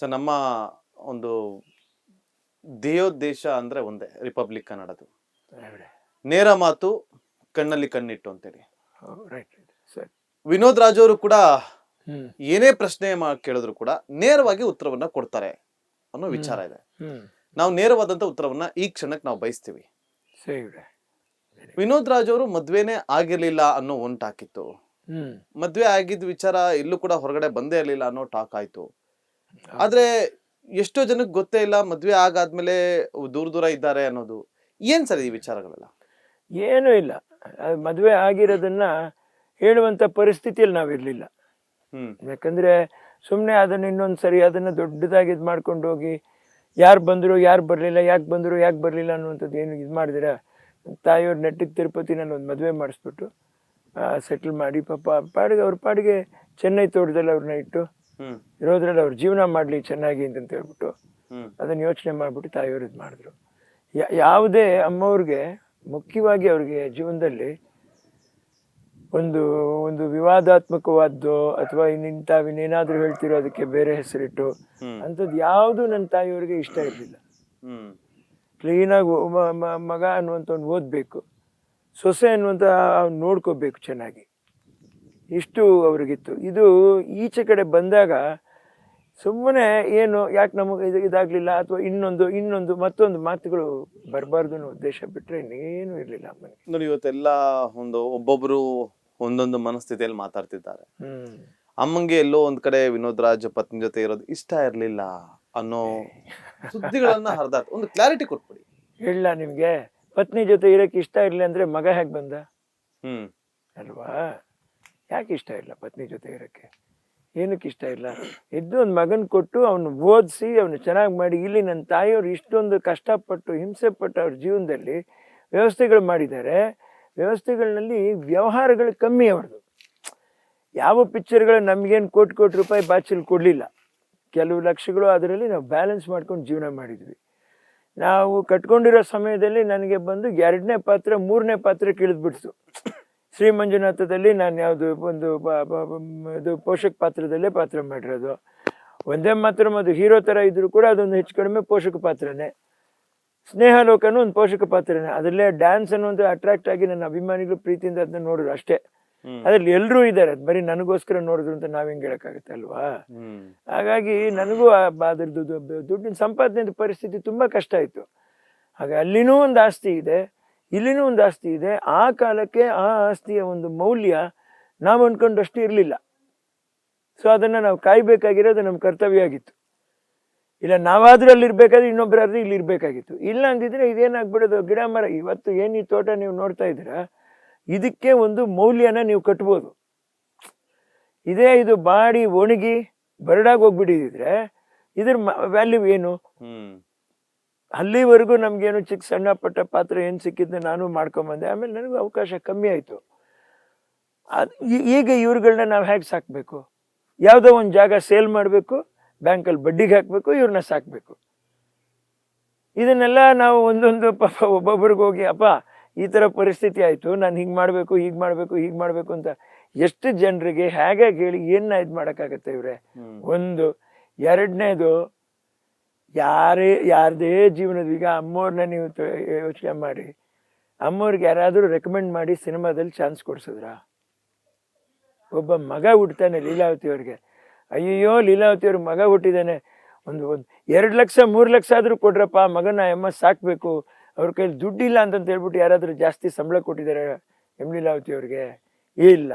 So ನಮ್ಮ ಒಂದು ಧ್ಯೇಯೋದ್ದೇಶ ಅಂದ್ರೆ ಒಂದೇ, ರಿಪಬ್ಲಿಕ್ ಕನ್ನಡದು. ನೇರ ಮಾತು, ಕಣ್ಣಲ್ಲಿ ಕಣ್ಣಿಟ್ಟು ಅಂತೇಳಿ. ವಿನೋದ್ ರಾಜ್ ಅವರು ಕೂಡ ಏನೇ ಪ್ರಶ್ನೆ ಕೇಳಿದ್ರು ಕೂಡ ನೇರವಾಗಿ ಉತ್ತರವನ್ನ ಕೊಡ್ತಾರೆ ಅನ್ನೋ ವಿಚಾರ ಇದೆ. ನಾವು ನೇರವಾದಂತ ಉತ್ತರವನ್ನ ಈ ಕ್ಷಣಕ್ಕೆ ನಾವು ಬಯಸ್ತೀವಿ. ವಿನೋದ್ ರಾಜ್ ಅವರು ಮದ್ವೆನೇ ಆಗಿರ್ಲಿಲ್ಲ ಅನ್ನೋ ಒಂದ್ ಟಾಕ್ ಇತ್ತು. ಮದ್ವೆ ಆಗಿದ್ ವಿಚಾರ ಎಲ್ಲೂ ಕೂಡ ಹೊರಗಡೆ ಬಂದೇ ಇರ್ಲಿಲ್ಲ ಅನ್ನೋ ಟಾಕ್ ಆಯ್ತು. ಆದ್ರೆ ಎಷ್ಟೋ ಜನಕ್ಕೆ ಗೊತ್ತೇ ಇಲ್ಲ ಮದ್ವೆ ಆಗಾದ್ಮೇಲೆ ದೂರ ದೂರ ಇದ್ದಾರೆ ಅನ್ನೋದು. ಏನ್ ಸರ್ ಈ ವಿಚಾರಗಳೆಲ್ಲ? ಏನೂ ಇಲ್ಲ. ಮದುವೆ ಆಗಿರೋದನ್ನ ಹೇಳುವಂತ ಪರಿಸ್ಥಿತಿಯಲ್ಲಿ ನಾವಿರ್ಲಿಲ್ಲ. ಯಾಕಂದ್ರೆ ಸುಮ್ಮನೆ ಅದನ್ನ ಇನ್ನೊಂದ್ಸರಿ ಅದನ್ನ ದೊಡ್ಡದಾಗಿ ಇದು ಮಾಡ್ಕೊಂಡು ಹೋಗಿ ಯಾರು ಬಂದ್ರು ಯಾರು ಬರ್ಲಿಲ್ಲ, ಯಾಕೆ ಬಂದ್ರು ಯಾಕೆ ಬರ್ಲಿಲ್ಲ ಅನ್ನುವಂಥದ್ದು ಏನು ಇದು ಮಾಡಿದಿರ. ತಾಯಿಯವ್ರ ನೆಟ್ಟಿಗೆ ತಿರುಪತಿನಲ್ಲಿ ಒಂದು ಮದುವೆ ಮಾಡಿಸ್ಬಿಟ್ಟು ಸೆಟ್ಲ್ ಮಾಡಿ ಪಾಪ ಪಾಡಿಗೆ ಅವ್ರ ಪಾಡಿಗೆ ಚೆನ್ನೈ ತೋಟದಲ್ಲಿ ಅವ್ರನ್ನ ಇಟ್ಟು ಇರೋದ್ರಲ್ಲಿ ಅವ್ರ ಜೀವನ ಮಾಡ್ಲಿ ಚೆನ್ನಾಗಿ ಅಂತ ಹೇಳ್ಬಿಟ್ಟು ಅದನ್ನ ಯೋಚನೆ ಮಾಡ್ಬಿಟ್ಟು ತಾಯಿಯವ್ರು ಇದು ಮಾಡಿದ್ರು. ಯಾವುದೇ ಅಮ್ಮವ್ರಿಗೆ ಮುಖ್ಯವಾಗಿ ಅವ್ರಿಗೆ ಜೀವನದಲ್ಲಿ ಒಂದು ಒಂದು ವಿವಾದಾತ್ಮಕವಾದ್ದು ಅಥವಾ ಇನ್ನೇನಾದ್ರೂ ಹೇಳ್ತಿರೋ ಅದಕ್ಕೆ ಬೇರೆ ಹೆಸರಿಟ್ಟು ಅಂಥದ್ದು ಯಾವುದು ನನ್ನ ತಾಯಿಯವ್ರಿಗೆ ಇಷ್ಟ ಇರಲಿಲ್ಲ. ಕ್ಲೀನಾಗಿ ಮಗ ಅನ್ನುವಂಥ ಒಂದು ಓದಬೇಕು, ಸೊಸೆ ಅನ್ನುವಂಥ ನೋಡ್ಕೋಬೇಕು ಚೆನ್ನಾಗಿ, ಇಷ್ಟು ಅವ್ರಿಗಿತ್ತು. ಇದು ಈಚೆ ಕಡೆ ಬಂದಾಗ ಸುಮ್ಮನೆ ಏನು ಯಾಕೆ ನಮಗೆ ಇದಾಗಲಿಲ್ಲ ಅಥವಾ ಇನ್ನೊಂದು ಮತ್ತೊಂದು ಮಾತುಗಳು ಬರಬಾರ್ದು ಅನ್ನೋ ಉದ್ದೇಶ ಬಿಟ್ಟರೆ ಇನ್ನೇನು ಇರಲಿಲ್ಲ ಅಮ್ಮನಿಗೆ. ನೋಡಿ, ಇವತ್ತೆಲ್ಲ ಒಬ್ಬೊಬ್ರು ಒಂದೊಂದು ಮನಸ್ಥಿತಿಯಲ್ಲಿ ಮಾತಾಡ್ತಿದ್ದಾರೆ. ಅಮ್ಮಂಗೆ ಎಲ್ಲೋ ಒಂದ್ ಕಡೆ ವಿನೋದ್ ರಾಜ್ ಪತ್ನಿ ಜೊತೆ ಇರೋದು ಇಷ್ಟ ಇರ್ಲಿಲ್ಲ ಅನ್ನೋ ಸುದ್ದಿಗಳನ್ನ ಹರಿದಾಟ. ಒಂದು ಕ್ಲಾರಿಟಿ ಕೊಟ್ಬಿಡಿ. ಹೇಳ, ನಿಮ್ಗೆ ಪತ್ನಿ ಜೊತೆ ಇರಕ್ಕೆ ಇಷ್ಟ ಇರ್ಲಿಲ್ಲ ಅಂದ್ರೆ ಮಗ ಹೇಗೆ ಬಂದ ಅಲ್ವಾ? ಯಾಕೆ ಇಷ್ಟ ಇಲ್ಲ ಪತ್ನಿ ಜೊತೆ ಇರಕ್ಕೆ? ಏನಕ್ಕೆ ಇಷ್ಟ ಇಲ್ಲ? ಇದ್ದು ಒಂದು ಮಗನ್ ಕೊಟ್ಟು ಅವನು ಓದಿಸಿ ಅವನು ಚೆನ್ನಾಗಿ ಮಾಡಿ, ಇಲ್ಲಿ ನನ್ನ ತಾಯಿಯವ್ರು ಇಷ್ಟೊಂದು ಕಷ್ಟಪಟ್ಟು ಹಿಂಸೆ ಪಟ್ಟು ಅವ್ರ ಜೀವನದಲ್ಲಿ ವ್ಯವಸ್ಥೆಗಳು ಮಾಡಿದ್ದಾರೆ. ವ್ಯವಸ್ಥೆಗಳಲ್ಲಿ ವ್ಯವಹಾರಗಳು ಕಮ್ಮಿ ಅವ್ರದ್ದು. ಯಾವ ಪಿಕ್ಚರ್ಗಳು ನಮಗೇನು ಕೋಟಿ ರೂಪಾಯಿ ಬಾಚಿಲ್ ಕೊಡಲಿಲ್ಲ, ಕೆಲವು ಲಕ್ಷಗಳು ಅದರಲ್ಲಿ ನಾವು ಬ್ಯಾಲೆನ್ಸ್ ಮಾಡ್ಕೊಂಡು ಜೀವನ ಮಾಡಿದ್ವಿ. ನಾವು ಕಟ್ಕೊಂಡಿರೋ ಸಮಯದಲ್ಲಿ ನನಗೆ ಬಂದು 2ನೇ ಪಾತ್ರ 3ನೇ ಪಾತ್ರ ಇಳಿದ್ಬಿಡ್ತು. ಶ್ರೀ ಮಂಜುನಾಥದಲ್ಲಿ ನಾನು ಯಾವುದು ಒಂದು ಇದು ಪೋಷಕ ಪಾತ್ರದಲ್ಲೇ ಪಾತ್ರ ಮಾಡಿರೋದು. ಒಂದೇ ಮಾತ್ರ ಅದು ಹೀರೋ ಥರ ಇದ್ರು ಕೂಡ ಅದೊಂದು ಹೆಚ್ಚು ಕಡಿಮೆ ಪೋಷಕ ಪಾತ್ರನೇ. ಸ್ನೇಹಲೋಕನೂ ಒಂದು ಪೋಷಕ ಪಾತ್ರನೇ. ಅದರಲ್ಲೇ ಡ್ಯಾನ್ಸ್ ಅನ್ನುವಂಥ ಅಟ್ರಾಕ್ಟ್ ಆಗಿ ನನ್ನ ಅಭಿಮಾನಿಗಳು ಪ್ರೀತಿಯಿಂದ ಅದನ್ನ ನೋಡಿದ್ರು ಅಷ್ಟೇ. ಅದ್ರಲ್ಲಿ ಎಲ್ಲರೂ ಇದ್ದಾರೆ, ಅದು ಬರೀ ನನಗೋಸ್ಕರ ನೋಡಿದ್ರು ಅಂತ ನಾವ್ ಹೆಂಗ್ ಹೇಳಕ್ಕಾಗತ್ತೆ ಅಲ್ವಾ? ಹಾಗಾಗಿ ನನಗೂ ಅದ್ರದ್ದು ದುಡ್ಡಿನ ಸಂಪಾದನೆ ಪರಿಸ್ಥಿತಿ ತುಂಬಾ ಕಷ್ಟ ಆಯ್ತು. ಹಾಗೆ ಅಲ್ಲಿನೂ ಒಂದು ಆಸ್ತಿ ಇದೆ, ಇಲ್ಲಿನೂ ಒಂದು ಆಸ್ತಿ ಇದೆ. ಆ ಕಾಲಕ್ಕೆ ಆ ಆಸ್ತಿಯ ಒಂದು ಮೌಲ್ಯ ನಾವು ಅನ್ಕೊಂಡಷ್ಟು ಇರಲಿಲ್ಲ. ಸೊ ಅದನ್ನ ನಾವು ಕಾಯ್ಬೇಕಾಗಿರೋದು ನಮ್ಮ ಕರ್ತವ್ಯ ಆಗಿತ್ತು. ಇಲ್ಲ ನಾವಾದ್ರೂ ಅಲ್ಲಿ ಇರ್ಬೇಕಾದ್ರೆ ಇನ್ನೊಬ್ಬರಾದ್ರೂ ಇಲ್ಲಿ ಇರ್ಬೇಕಾಗಿತ್ತು. ಇಲ್ಲ ಅಂದಿದ್ರೆ ಇದೇನಾಗ್ಬಿಡೋದು, ಗಿಡ ಮರ ಇವತ್ತು ಏನ್ ಈ ತೋಟ ನೀವು ನೋಡ್ತಾ ಇದ್ದೀರಾ, ಇದಕ್ಕೆ ಒಂದು ಮೌಲ್ಯನ ನೀವು ಕಟ್ಬೋದು. ಇದು ಬಾಡಿ ಒಣಗಿ ಬರಡಾಗಿ ಹೋಗ್ಬಿಟ್ಟಿದ್ರೆ ಇದ್ರ ವ್ಯಾಲ್ಯೂ ಏನು? ಅಲ್ಲಿವರೆಗೂ ನಮ್ಗೇನು ಚಿಕ್ಕ ಸಣ್ಣ ಪಟ್ಟ ಪಾತ್ರ ಏನ್ ಸಿಕ್ಕಿದ್ನ ನಾನು ಮಾಡ್ಕೊಂಬಂದೆ. ಆಮೇಲೆ ನನಗೂ ಅವಕಾಶ ಕಮ್ಮಿ ಆಯ್ತು. ಈಗ ಇವ್ರುಗಳನ್ನ ನಾವು ಹೇಗೆ ಸಾಕ್ಬೇಕು? ಯಾವುದೋ ಒಂದು ಜಾಗ ಸೇಲ್ ಮಾಡಬೇಕು, ಬ್ಯಾಂಕಲ್ಲಿ ಬಡ್ಡಿಗೆ ಹಾಕ್ಬೇಕು, ಇವ್ರನ್ನ ಸಾಕ್ಬೇಕು. ಇದನ್ನೆಲ್ಲ ನಾವು ಒಂದೊಂದು ಪಾಪ ಒಬ್ಬೊಬ್ರಿಗೆ ಹೋಗಿ ಅಪ್ಪ ಈ ಥರ ಪರಿಸ್ಥಿತಿ ಆಯಿತು, ನಾನು ಹಿಂಗೆ ಮಾಡಬೇಕು ಹೀಗೆ ಮಾಡಬೇಕು ಅಂತ ಎಷ್ಟು ಜನರಿಗೆ ಹೇಗೆ ಹೇಳಿ ಏನ ಇದು ಮಾಡೋಕ್ಕಾಗತ್ತೆ ಇವ್ರೆ? ಒಂದು. ಎರಡನೇದು, ಯಾರದೇ ಜೀವನದ, ಈಗ ಅಮ್ಮವ್ರನ್ನ ನೀವು ಯೋಚನೆ ಮಾಡಿ, ಅಮ್ಮವ್ರಿಗೆ ಯಾರಾದರೂ ರೆಕಮೆಂಡ್ ಮಾಡಿ ಸಿನಿಮಾದಲ್ಲಿ ಚಾನ್ಸ್ ಕೊಡ್ಸಿದ್ರ? ಒಬ್ಬ ಮಗ ಹುಡ್ತಾನೆ ಲೀಲಾವತಿ ಅವ್ರಿಗೆ, ಅಯ್ಯೋ ಲೀಲಾವತಿ ಅವ್ರಿಗೆ ಮಗ ಹುಟ್ಟಿದ್ದಾನೆ, ಒಂದು 2 ಲಕ್ಷ 3 ಲಕ್ಷ ಆದರೂ ಕೊಡ್ರಪ್ಪ, ಮಗನ ಅಮ್ಮ ಸಾಕ್ಬೇಕು, ಅವ್ರ ಕೈಲಿ ದುಡ್ಡಿಲ್ಲ ಅಂತ ಹೇಳ್ಬಿಟ್ಟು ಯಾರಾದರೂ ಜಾಸ್ತಿ ಸಂಬಳ ಕೊಟ್ಟಿದ್ದಾರೆ ಎಂ ಲೀಲಾವತಿ ಅವ್ರಿಗೆ? ಇಲ್ಲ.